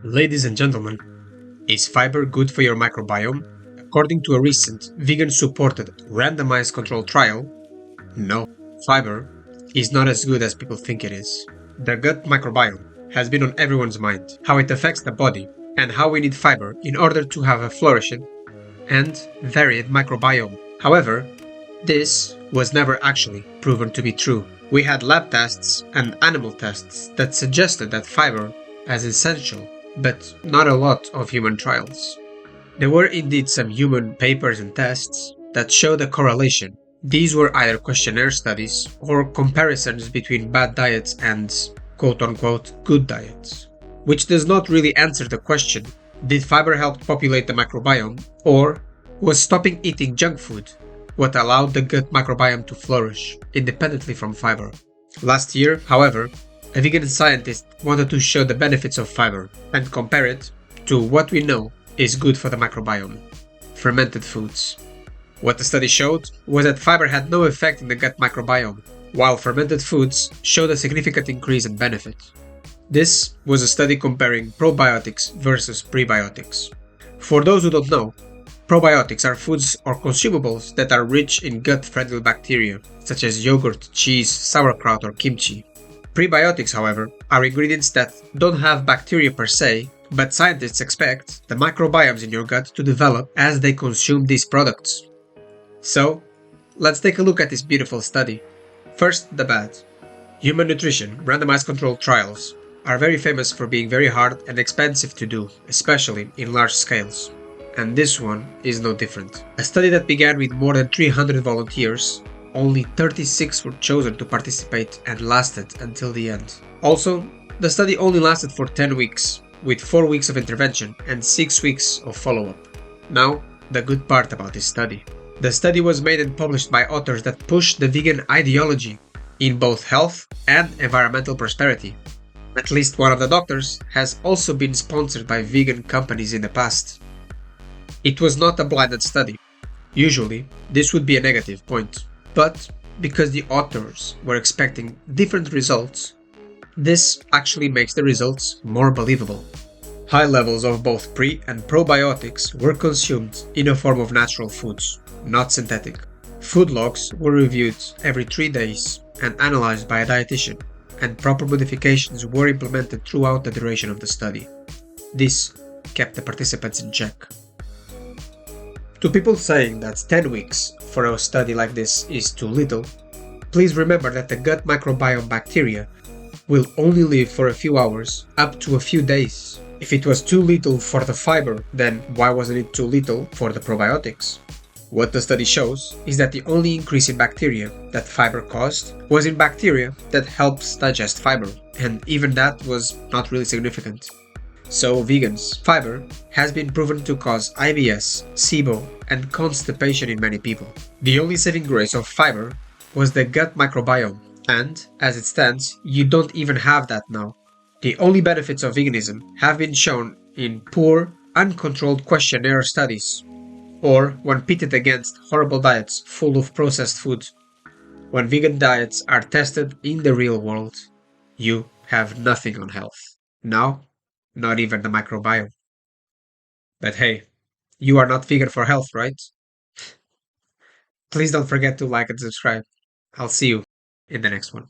Ladies and gentlemen, is fiber good for your microbiome? According to a recent vegan-supported randomized controlled trial, no, fiber is not as good as people think it is. The gut microbiome has been on everyone's mind, how it affects the body, and how we need fiber in order to have a flourishing and varied microbiome. However, this was never actually proven to be true. We had lab tests and animal tests that suggested that fiber as essential, but not a lot of human trials. There were indeed some human papers and tests that showed a correlation. These were either questionnaire studies or comparisons between bad diets and quote-unquote good diets, which does not really answer the question, did fiber help populate the microbiome, or was stopping eating junk food what allowed the gut microbiome to flourish independently from fiber? Last year, however, a vegan scientist wanted to show the benefits of fiber and compare it to what we know is good for the microbiome: fermented foods. What the study showed was that fiber had no effect in the gut microbiome, while fermented foods showed a significant increase in benefit. This was a study comparing probiotics versus prebiotics. For those who don't know, probiotics are foods or consumables that are rich in gut-friendly bacteria, such as yogurt, cheese, sauerkraut, or kimchi. Prebiotics, however, are ingredients that don't have bacteria per se, but scientists expect the microbiomes in your gut to develop as they consume these products. So, let's take a look at this beautiful study. First, the bad. Human nutrition randomized controlled trials are very famous for being very hard and expensive to do, especially in large scales. And this one is no different. A study that began with more than 300 volunteers, only 36 were chosen to participate and lasted until the end. Also, the study only lasted for 10 weeks, with 4 weeks of intervention and 6 weeks of follow-up. Now, the good part about this study. The study was made and published by authors that push the vegan ideology in both health and environmental prosperity. At least one of the doctors has also been sponsored by vegan companies in the past. It was not a blinded study. Usually, this would be a negative point, but because the authors were expecting different results, this actually makes the results more believable. High levels of both pre and probiotics were consumed in a form of natural foods, not synthetic. Food logs were reviewed every 3 days and analyzed by a dietitian, and proper modifications were implemented throughout the duration of the study. This kept the participants in check. To people saying that 10 weeks for a study like this is too little, please remember that the gut microbiome bacteria will only live for a few hours, up to a few days. If it was too little for the fiber, then why wasn't it too little for the probiotics? What the study shows is that the only increase in bacteria that fiber caused was in bacteria that helps digest fiber, and even that was not really significant. So vegans, fiber has been proven to cause IBS, SIBO, and constipation in many people. The only saving grace of fiber was the gut microbiome, and as it stands, you don't even have that now. The only benefits of veganism have been shown in poor, uncontrolled questionnaire studies, or when pitted against horrible diets full of processed food. When vegan diets are tested in the real world, you have nothing on health. Now, not even the microbiome. But hey, you are not vegan for health, right? Please don't forget to like and subscribe. I'll see you in the next one.